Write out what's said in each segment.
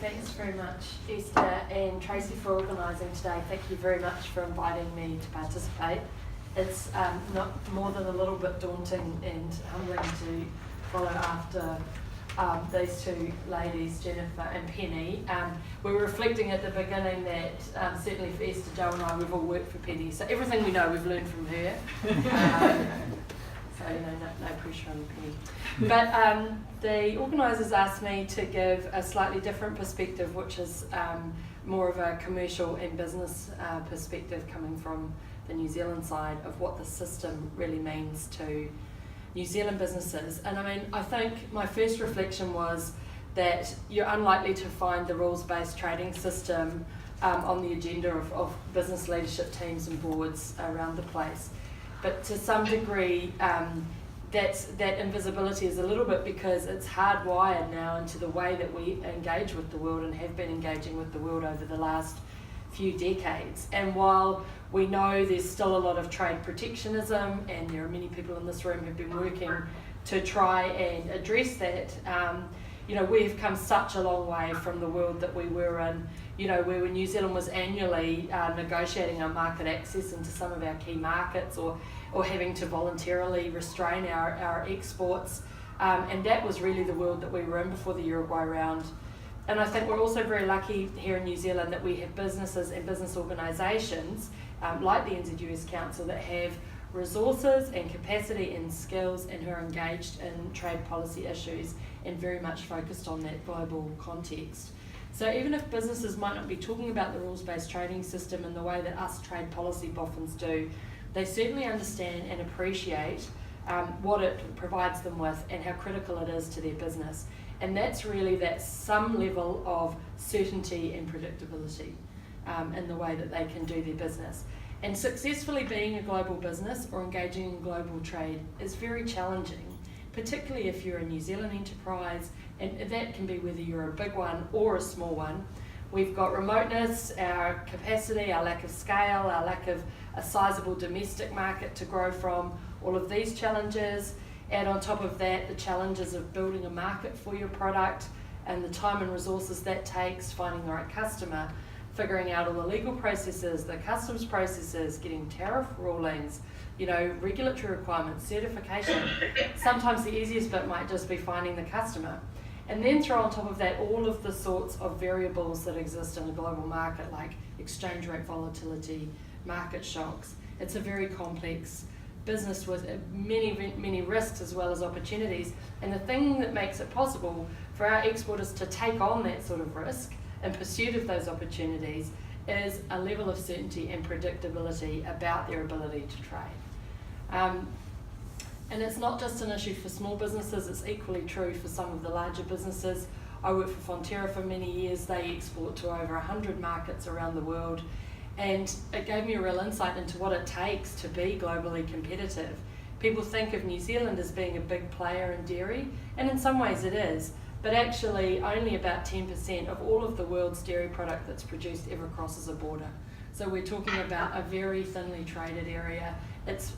thanks very much, Esther and Tracy, for organising today. Thank you very much for inviting me to participate. It's not more than a little bit daunting and humbling to follow after these two ladies, Jennifer and Penny. We were reflecting at the beginning that certainly for Esther, Jo and I, we've all worked for Penny, so everything we know we've learned from her. So, no pressure on Penny. But the organisers asked me to give a slightly different perspective, which is more of a commercial and business perspective coming from the New Zealand side of what the system really means to New Zealand businesses. And I think my first reflection was that you're unlikely to find the rules-based trading system on the agenda of business leadership teams and boards around the place. But to some degree, that invisibility is a little bit because it's hardwired now into the way that we engage with the world and have been engaging with the world over the last few decades. And while we know there's still a lot of trade protectionism, and there are many people in this room who've been working to try and address that, we've come such a long way from the world that we were in, where New Zealand was annually negotiating our market access into some of our key markets, or having to voluntarily restrain our exports. And that was really the world that we were in before the Uruguay round. And I think we're also very lucky here in New Zealand that we have businesses and business organisations like the NZUS Council that have resources and capacity and skills and who are engaged in trade policy issues and very much focused on that global context. So even if businesses might not be talking about the rules-based trading system in the way that us trade policy boffins do, they certainly understand and appreciate what it provides them with and how critical it is to their business. And that's really that some level of certainty and predictability in the way that they can do their business. And successfully being a global business or engaging in global trade is very challenging, particularly if you're a New Zealand enterprise, and that can be whether you're a big one or a small one. We've got remoteness, our capacity, our lack of scale, our lack of a sizable domestic market to grow from, all of these challenges. Add on top of that the challenges of building a market for your product and the time and resources that takes, finding the right customer, figuring out all the legal processes, the customs processes, getting tariff rulings, regulatory requirements, certification. Sometimes the easiest bit might just be finding the customer. And then throw on top of that all of the sorts of variables that exist in a global market, like exchange rate volatility, market shocks. It's a very complex business with many risks as well as opportunities. And the thing that makes it possible for our exporters to take on that sort of risk in pursuit of those opportunities is a level of certainty and predictability about their ability to trade. And it's not just an issue for small businesses, it's equally true for some of the larger businesses. I worked for Fonterra for many years. They export to over 100 markets around the world, and it gave me a real insight into what it takes to be globally competitive. People think of New Zealand as being a big player in dairy, and in some ways it is, but actually only about 10% of all of the world's dairy product that's produced ever crosses a border. So we're talking about a very thinly traded area. It's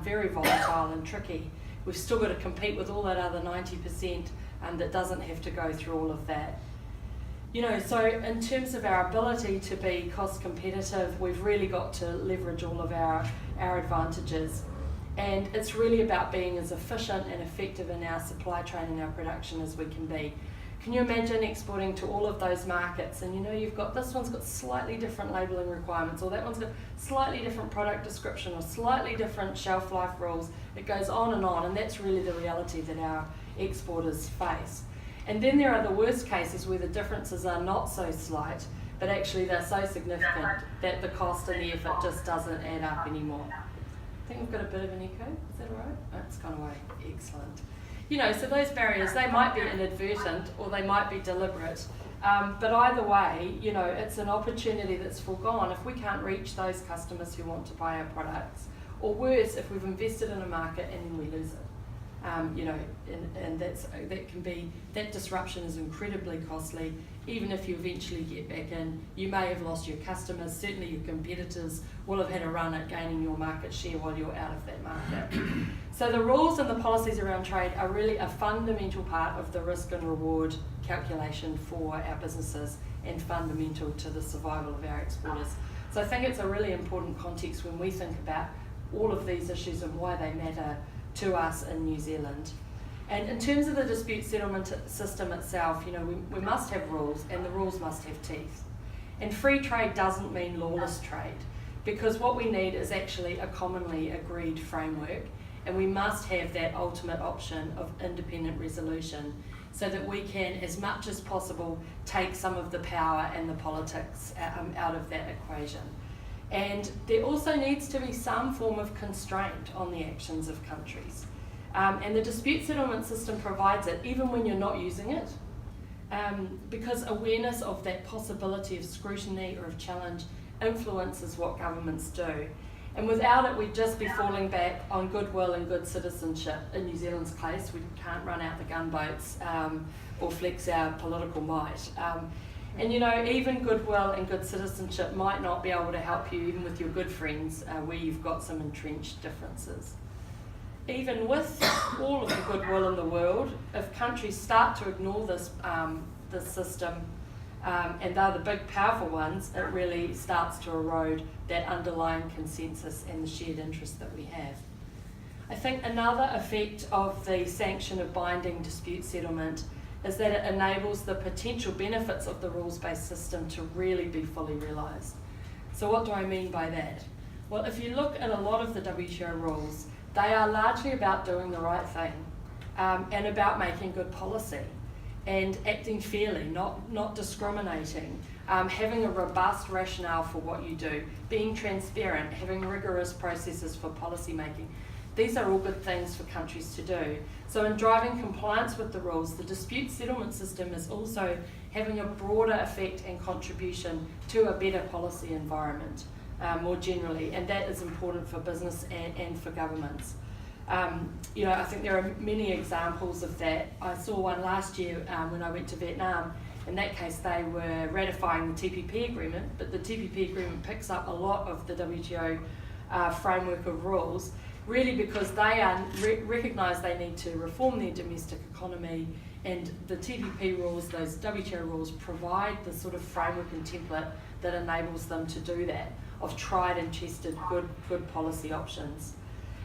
very volatile and tricky. We've still got to compete with all that other 90% that doesn't have to go through all of that. So in terms of our ability to be cost competitive, we've really got to leverage all of our advantages. And it's really about being as efficient and effective in our supply chain and our production as we can be. Can you imagine exporting to all of those markets and you've got, this one's got slightly different labelling requirements, or that one's got slightly different product description or slightly different shelf life rules. It goes on, and that's really the reality that our exporters face. And then there are the worst cases where the differences are not so slight, but actually they're so significant that the cost and the effort just doesn't add up anymore. I think we've got a bit of an echo, is that all right? Oh, it's gone away, excellent. So those barriers, they might be inadvertent or they might be deliberate, but either way, it's an opportunity that's foregone if we can't reach those customers who want to buy our products, or worse, if we've invested in a market and then we lose it. and that disruption is incredibly costly. Even if you eventually get back in, you may have lost your customers. Certainly your competitors will have had a run at gaining your market share while you're out of that market. So the rules and the policies around trade are really a fundamental part of the risk and reward calculation for our businesses and fundamental to the survival of our exporters. So I think it's a really important context when we think about all of these issues and why they matter to us in New Zealand. And in terms of the dispute settlement system itself, we must have rules, and the rules must have teeth. And free trade doesn't mean lawless trade, because what we need is actually a commonly agreed framework, and we must have that ultimate option of independent resolution so that we can, as much as possible, take some of the power and the politics out of that equation. And there also needs to be some form of constraint on the actions of countries. And the dispute settlement system provides it, even when you're not using it, because awareness of that possibility of scrutiny or of challenge influences what governments do. And without it, we'd just be falling back on goodwill and good citizenship. In New Zealand's case, we can't run out the gunboats or flex our political might. And even goodwill and good citizenship might not be able to help you even with your good friends where you've got some entrenched differences. Even with all of the goodwill in the world, if countries start to ignore this system, and they're the big powerful ones, it really starts to erode that underlying consensus and the shared interest that we have. I think another effect of the sanction of binding dispute settlement is that it enables the potential benefits of the rules-based system to really be fully realised. So what do I mean by that? Well, if you look at a lot of the WTO rules, they are largely about doing the right thing and about making good policy and acting fairly, not discriminating, having a robust rationale for what you do, being transparent, having rigorous processes for policy making. These are all good things for countries to do. So in driving compliance with the rules, the dispute settlement system is also having a broader effect and contribution to a better policy environment more generally, and that is important for business and for governments. I think there are many examples of that. I saw one last year when I went to Vietnam. In that case, they were ratifying the TPP agreement, but the TPP agreement picks up a lot of the WTO framework of rules, really because they recognise they need to reform their domestic economy, and the TPP rules, those WTO rules, provide the sort of framework and template that enables them to do that, of tried and tested good policy options.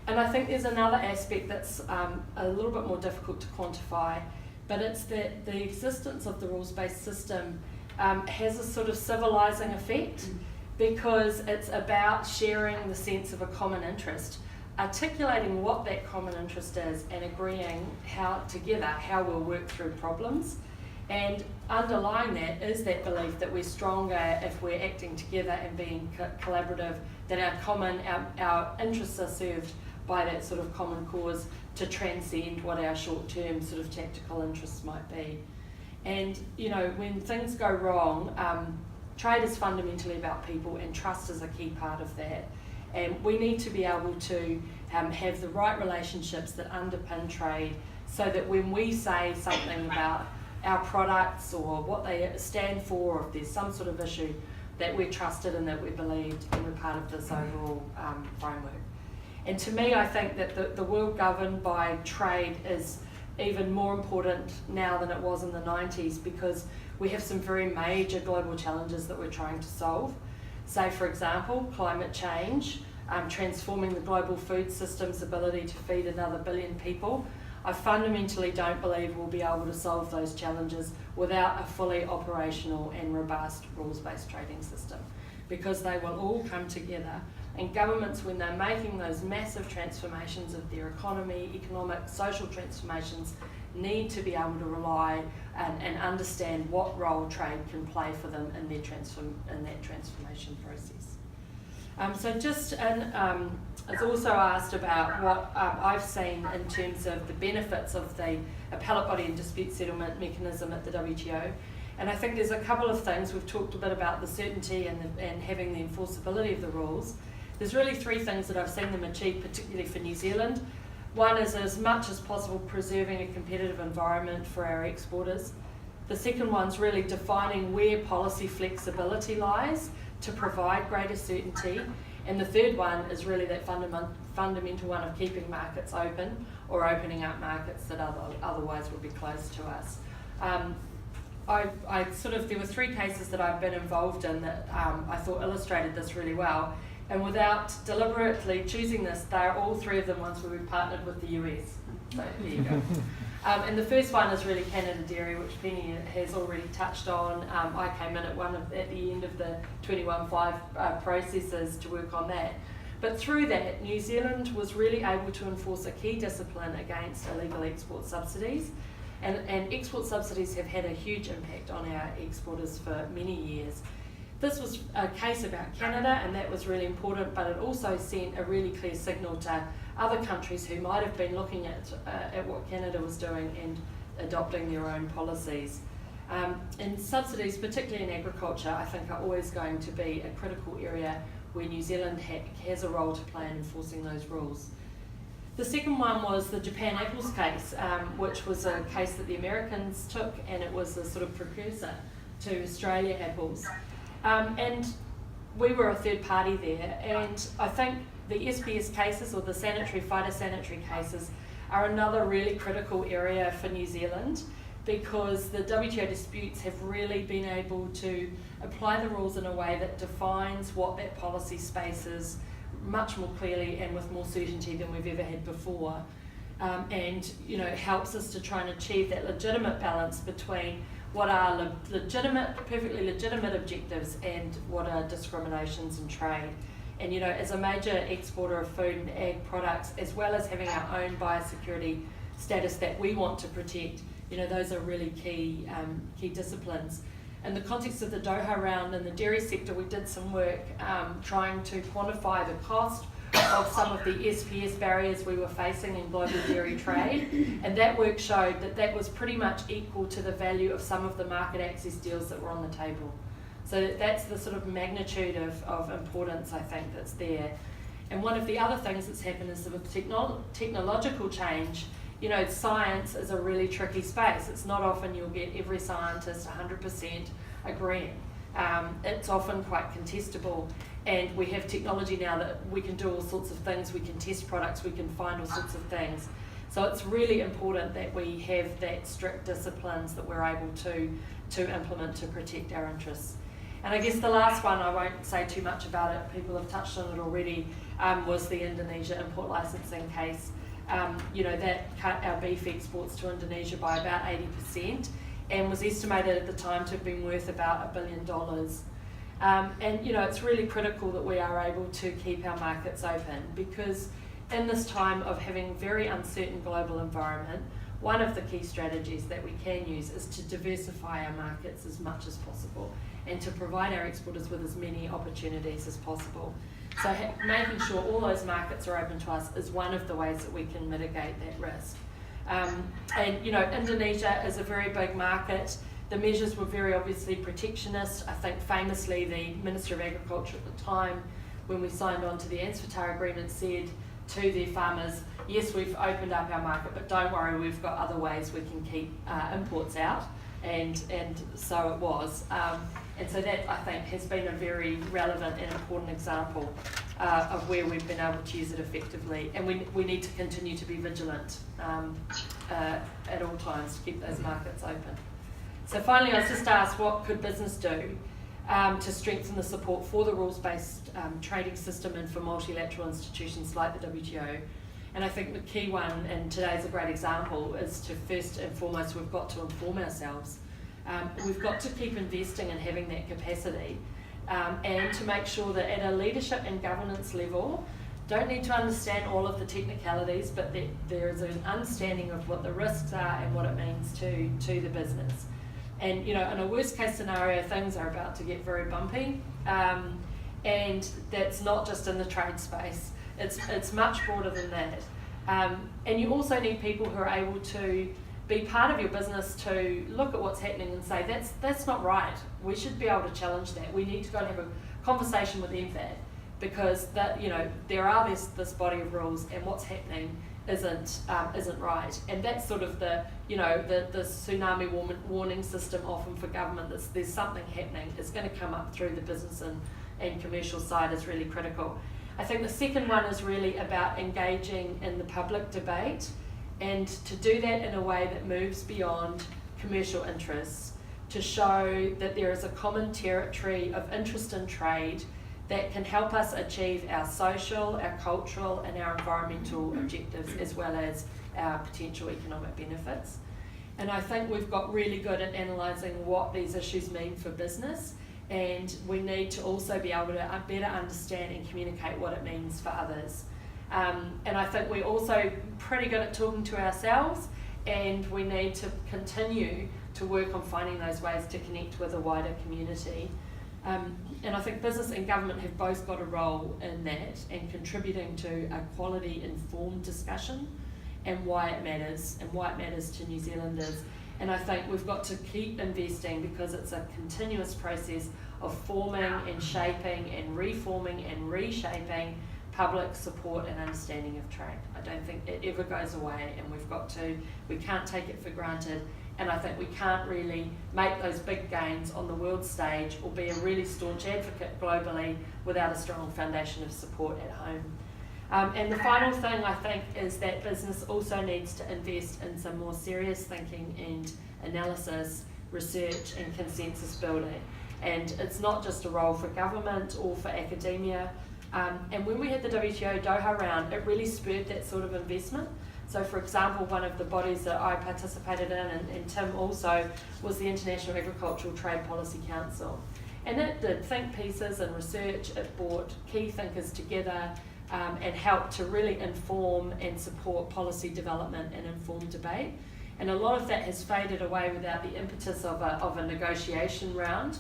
And I think there's another aspect that's a little bit more difficult to quantify, but it's that the existence of the rules-based system has a sort of civilising effect, because it's about sharing the sense of a common interest, articulating what that common interest is and agreeing how we'll work through problems. And underlying that is that belief that we're stronger if we're acting together and being collaborative, that our interests are served by that sort of common cause to transcend what our short-term sort of tactical interests might be. And when things go wrong, trade is fundamentally about people, and trust is a key part of that. And we need to be able to have the right relationships that underpin trade, so that when we say something about our products or what they stand for, or if there's some sort of issue, that we're trusted and that we're believed and we're part of this overall framework. And to me, I think that the world governed by trade is even more important now than it was in the 90s, because we have some very major global challenges that we're trying to solve. Say, for example, climate change, transforming the global food system's ability to feed another billion people. I fundamentally don't believe we'll be able to solve those challenges without a fully operational and robust rules-based trading system, because they will all come together. And governments, when they're making those massive transformations of their economy, economic, social transformations, need to be able to rely and understand what role trade can play for them in that transformation process. It's also asked about what I've seen in terms of the benefits of the appellate body and dispute settlement mechanism at the WTO. And I think there's a couple of things. We've talked a bit about the certainty and having the enforceability of the rules. There's really three things that I've seen them achieve, particularly for New Zealand. One is, as much as possible, preserving a competitive environment for our exporters. The second one's really defining where policy flexibility lies to provide greater certainty. And the third one is really that fundamental one of keeping markets open or opening up markets that otherwise would be closed to us. There were three cases that I've been involved in that I thought illustrated this really well. And without deliberately choosing this, they're all three of them ones where we've partnered with the US. So there you go. And the first one is really Canada Dairy, which Penny has already touched on. I came in at the end of the 21.5 processes to work on that. But through that, New Zealand was really able to enforce a key discipline against illegal export subsidies. And export subsidies have had a huge impact on our exporters for many years. This was a case about Canada, and that was really important, but it also sent a really clear signal to other countries who might have been looking at what Canada was doing and adopting their own policies. And subsidies, particularly in agriculture, I think are always going to be a critical area where New Zealand has a role to play in enforcing those rules. The second one was the Japan apples case, which was a case that the Americans took, and it was a sort of precursor to Australia apples. And we were a third party there, and I think the SPS cases, or the phytosanitary cases, are another really critical area for New Zealand, because the WTO disputes have really been able to apply the rules in a way that defines what that policy space is much more clearly and with more certainty than we've ever had before. And helps us to try and achieve that legitimate balance between what are perfectly legitimate objectives and what are discriminations in trade. And as a major exporter of food and ag products, as well as having our own biosecurity status that we want to protect, those are really key disciplines. In the context of the Doha round in the dairy sector, we did some work trying to quantify the cost of some of the SPS barriers we were facing in global dairy trade, and that work showed that was pretty much equal to the value of some of the market access deals that were on the table. So that's the sort of magnitude of importance, I think, that's there. And one of the other things that's happened is sort of technological change. Science is a really tricky space. It's not often you'll get every scientist 100% agreeing. It's often quite contestable, and we have technology now that we can do all sorts of things. We can test products, we can find all sorts of things. So it's really important that we have that strict disciplines that we're able to implement to protect our interests. And I guess the last one, I won't say too much about it, people have touched on it already, was the Indonesia import licensing case. That cut our beef exports to Indonesia by about 80%, and was estimated at the time to have been worth about $1 billion. And it's really critical that we are able to keep our markets open, because in this time of having very uncertain global environment, one of the key strategies that we can use is to diversify our markets as much as possible and to provide our exporters with as many opportunities as possible. So making sure all those markets are open to us is one of the ways that we can mitigate that risk. Indonesia is a very big market. The measures were very obviously protectionist. I think famously the Minister of Agriculture at the time, when we signed on to the ANSFATAR agreement, said to their farmers, yes, we've opened up our market, but don't worry, we've got other ways we can keep imports out. And so it was. And so that, I think, has been a very relevant and important example of where we've been able to use it effectively. And we need to continue to be vigilant at all times to keep those markets open. So finally, I was just asked, what could business do to strengthen the support for the rules-based trading system and for multilateral institutions like the WTO? And I think the key one, and today's a great example, is to first and foremost, we've got to inform ourselves. We've got to keep investing and having that capacity, and to make sure that at a leadership and governance level, don't need to understand all of the technicalities, but that there is an understanding of what the risks are and what it means to the business. And in a worst case scenario, things are about to get very bumpy, and that's not just in the trade space. It's much broader than that. And you also need people who are able to be part of your business to look at what's happening and say, that's not right. We should be able to challenge that. We need to go and have a conversation with MFAT, because that there are this body of rules, and what's happening isn't right. And that's sort of the tsunami warning system often for government. There's something happening. It's going to come up through the business and commercial side is really critical. I think the second one is really about engaging in the public debate, and to do that in a way that moves beyond commercial interests, to show that there is a common territory of interest in trade that can help us achieve our social, our cultural and our environmental objectives, as well as our potential economic benefits. And I think we've got really good at analysing what these issues mean for business, and we need to also be able to better understand and communicate what it means for others. And I think we're also pretty good at talking to ourselves, and we need to continue to work on finding those ways to connect with a wider community. And I think business and government have both got a role in that, and contributing to a quality informed discussion and why it matters to New Zealanders. And I think we've got to keep investing, because it's a continuous process of forming and shaping and reforming and reshaping public support and understanding of trade. I don't think it ever goes away, and we can't take it for granted. And I think we can't really make those big gains on the world stage or be a really staunch advocate globally without a strong foundation of support at home. And the final thing, I think, is that business also needs to invest in some more serious thinking and analysis, research and consensus building. And it's not just a role for government or for academia. And when we had the WTO Doha round, it really spurred that sort of investment. So, for example, one of the bodies that I participated in, and Tim also, was the International Agricultural Trade Policy Council. And it did think pieces and research. It brought key thinkers together and helped to really inform and support policy development and informed debate. And a lot of that has faded away without the impetus of a negotiation round.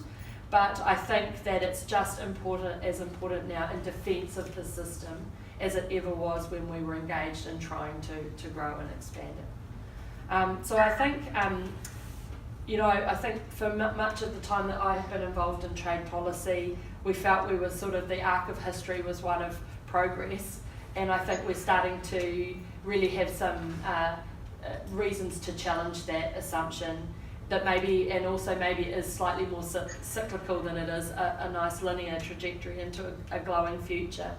But I think that it's just as important now in defence of the system as it ever was when we were engaged in trying to grow and expand it. So I think, I think for much of the time that I have been involved in trade policy, we felt we were sort of, the arc of history was one of progress, and I think we're starting to really have some reasons to challenge that assumption, that maybe is slightly more cyclical than it is a nice linear trajectory into a glowing future.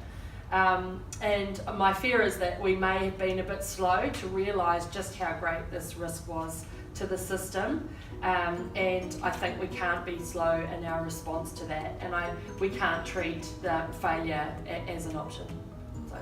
And my fear is that we may have been a bit slow to realise just how great this risk was to the system, and I think we can't be slow in our response to that, and we can't treat the failure as an option. So.